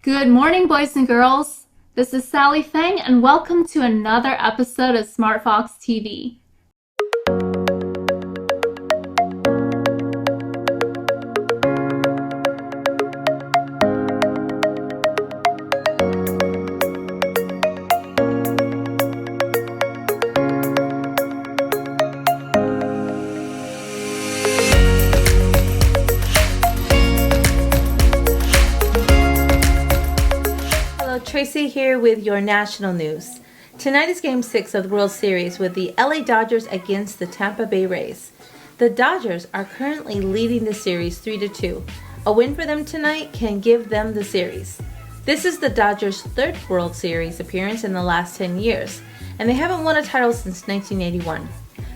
Good morning, boys and girls. This is Sally Fang, and welcome to another episode of SmartFox TV. Tracy here with your national news. Tonight is Game 6 of the World Series with the LA Dodgers against the Tampa Bay Rays. The Dodgers are currently leading the series 3-2. A win for them tonight can give them the series. This is the Dodgers' third World Series appearance in the last 10 years, and they haven't won a title since 1981.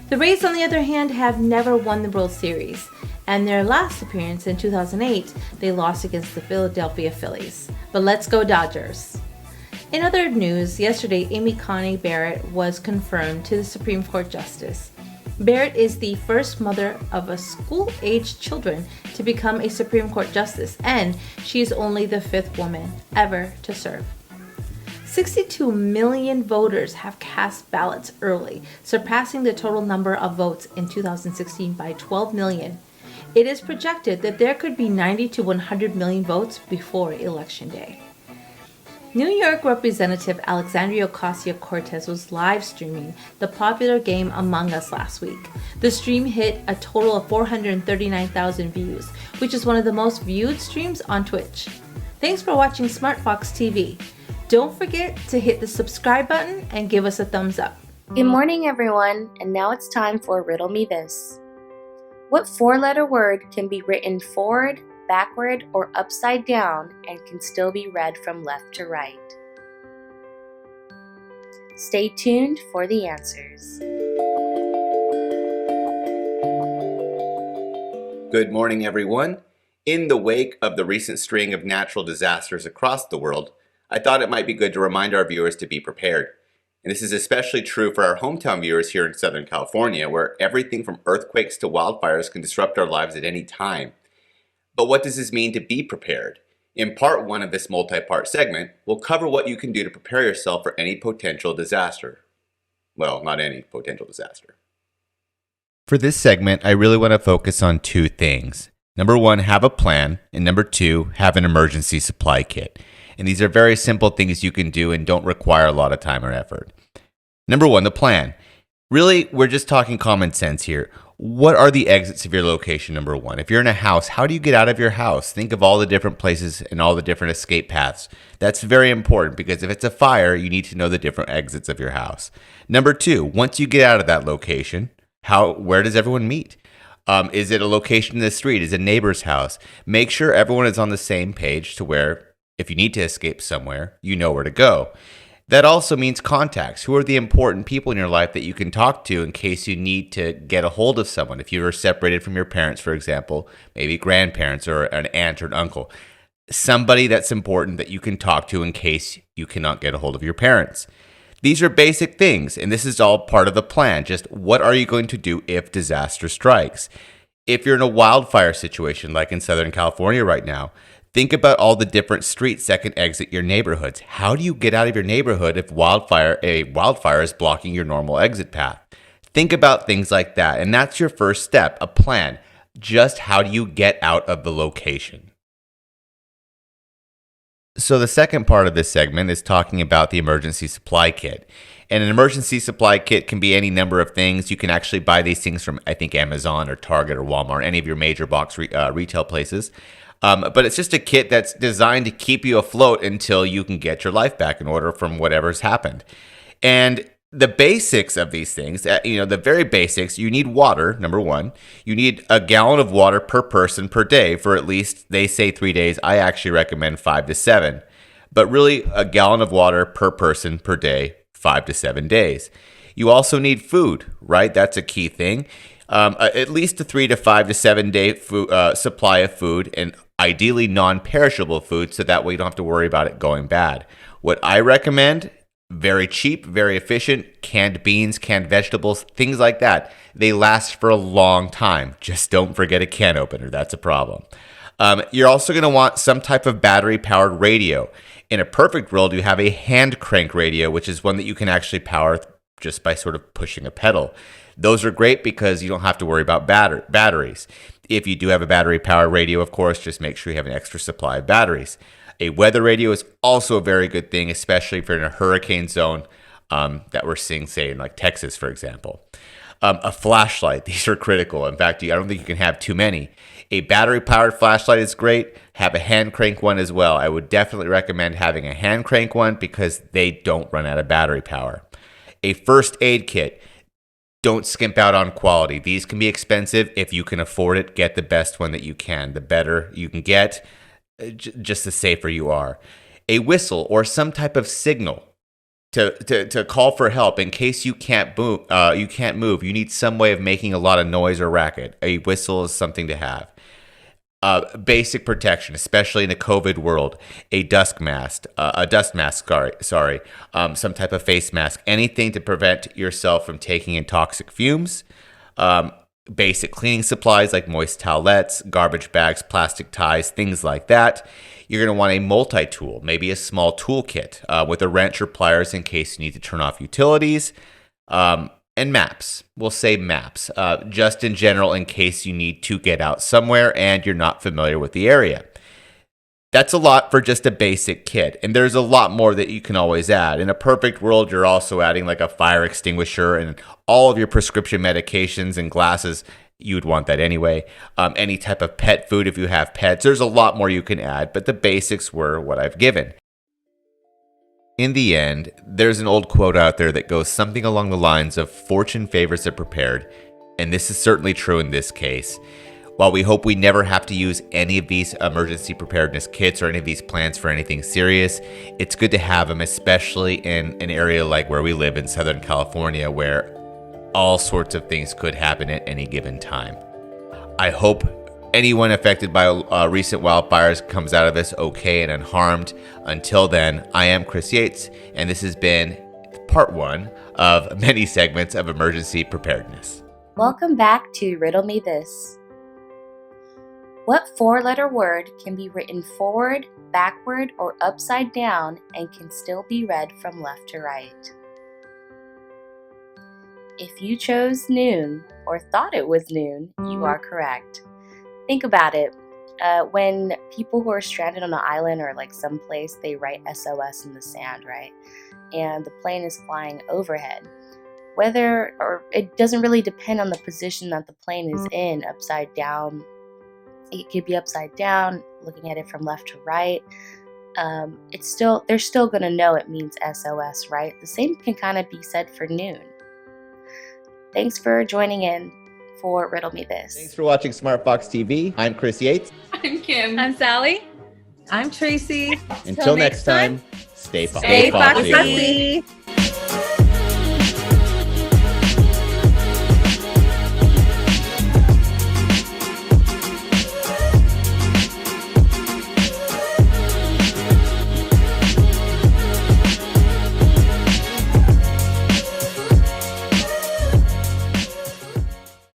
The Rays, on the other hand, have never won the World Series, and their last appearance in 2008, they lost against the Philadelphia Phillies. But let's go Dodgers! In other news, yesterday Amy Coney Barrett was confirmed to the Supreme Court Justice. Barrett is the first mother of a school-aged children to become a Supreme Court Justice, and she is only the fifth woman ever to serve. 62 million voters have cast ballots early, surpassing the total number of votes in 2016 by 12 million. It is projected that there could be 90 to 100 million votes before Election Day. New York Representative Alexandria Ocasio-Cortez was live streaming the popular game Among Us last week. The stream hit a total of 439,000 views, which is one of the most viewed streams on Twitch. Thanks for watching SmartFox TV. Don't forget to hit the subscribe button and give us a thumbs up. Good morning, everyone, and now it's time for Riddle Me This. What four-letter word can be written forward, backward, or upside down and can still be read from left to right? Stay tuned for the answers. Good morning, everyone. In the wake of the recent string of natural disasters across the world, I thought it might be good to remind our viewers to be prepared. And this is especially true for our hometown viewers here in Southern California, where everything from earthquakes to wildfires can disrupt our lives at any time. But what does this mean to be prepared? In part one of this multi-part segment, we'll cover what you can do to prepare yourself for any potential disaster. Well, not any potential disaster. For this segment, I really want to focus on two things. Number one, have a plan, and number two, have an emergency supply kit. And these are very simple things you can do and don't require a lot of time or effort. Number one, the plan. Really, we're just talking common sense here. What are the exits of your location, number one? If you're in a house, how do you get out of your house? Think of all the different places and all the different escape paths. That's very important because if it's a fire, you need to know the different exits of your house. Number two, once you get out of that location, where does everyone meet? Is it a location in the street? Is it a neighbor's house? Make sure everyone is on the same page to where if you need to escape somewhere, you know where to go. That also means contacts. Who are the important people in your life that you can talk to in case you need to get a hold of someone? If you are separated from your parents, for example, maybe grandparents or an aunt or an uncle. Somebody that's important that you can talk to in case you cannot get a hold of your parents. These are basic things, and this is all part of the plan. Just what are you going to do if disaster strikes? If you're in a wildfire situation like in Southern California right now, think about all the different streets that can exit your neighborhoods. How do you get out of your neighborhood if a wildfire is blocking your normal exit path? Think about things like that, and that's your first step, a plan. Just how do you get out of the location? So the second part of this segment is talking about the emergency supply kit. And an emergency supply kit can be any number of things. You can actually buy these things from, I think, Amazon or Target or Walmart, any of your major box retail places. But it's just a kit that's designed to keep you afloat until you can get your life back in order from whatever's happened. And the basics of these things, the very basics, you need water, number one. You need a gallon of water per person per day for at least, they say 3 days. I actually recommend 5 to 7. But really, a gallon of water per person per day, 5 to 7 days. You also need food, right? That's a key thing. At least a 3 to 5 to 7 day supply of food, and ideally non-perishable food, so that way you don't have to worry about it going bad. What I recommend, very cheap, very efficient, canned beans, canned vegetables, things like that. They last for a long time. Just don't forget a can opener. That's a problem. You're also going to want some type of battery-powered radio. In a perfect world, you have a hand crank radio, which is one that you can actually power just by sort of pushing a pedal. Those are great because you don't have to worry about batteries. If you do have a battery-powered radio, of course, just make sure you have an extra supply of batteries. A weather radio is also a very good thing, especially if you're in a hurricane zone that we're seeing, say, in like Texas, for example. A flashlight, these are critical. In fact, I don't think you can have too many. A battery-powered flashlight is great. Have a hand crank one as well. I would definitely recommend having a hand crank one because they don't run out of battery power. A first aid kit. Don't skimp out on quality. These can be expensive. If you can afford it, get the best one that you can. The better you can get, just the safer you are. A whistle or some type of signal to call for help in case you can't move. You need some way of making a lot of noise or racket. A whistle is something to have. Basic protection, especially in a COVID world. A dust mask, some type of face mask. Anything to prevent yourself from taking in toxic fumes. Basic cleaning supplies like moist towelettes, garbage bags, plastic ties, things like that. You're going to want a multi-tool, maybe a small toolkit with a wrench or pliers in case you need to turn off utilities. And maps. We'll say maps, just in general in case you need to get out somewhere and you're not familiar with the area. That's a lot for just a basic kit, and there's a lot more that you can always add. In a perfect world, you're also adding like a fire extinguisher and all of your prescription medications and glasses. You would want that anyway. Any type of pet food if you have pets. There's a lot more you can add, but the basics were what I've given. In the end, there's an old quote out there that goes something along the lines of fortune favors the prepared, and this is certainly true in this case. While we hope we never have to use any of these emergency preparedness kits or any of these plans for anything serious, it's good to have them, especially in an area like where we live in Southern California, where all sorts of things could happen at any given time. I hope anyone affected by recent wildfires comes out of this okay and unharmed. Until then, I am Chris Yates, and this has been part 1 of many segments of emergency preparedness. Welcome back to Riddle Me This. What 4-letter word can be written forward, backward, or upside down and can still be read from left to right? If you chose noon or thought it was noon, you are correct. Think about it. When people who are stranded on an island or like someplace, they write SOS in the sand, right? And the plane is flying overhead. Whether, or it doesn't really depend on the position that the plane is in, upside down. It could be upside down, looking at it from left to right. They're still going to know it means SOS, right? The same can kind of be said for noon. Thanks for joining in for Riddle Me This. Thanks for watching SmartFox TV. I'm Chris Yates. I'm Kim. I'm Sally. I'm Tracy. Until next time, stay Stay foxy. foxy.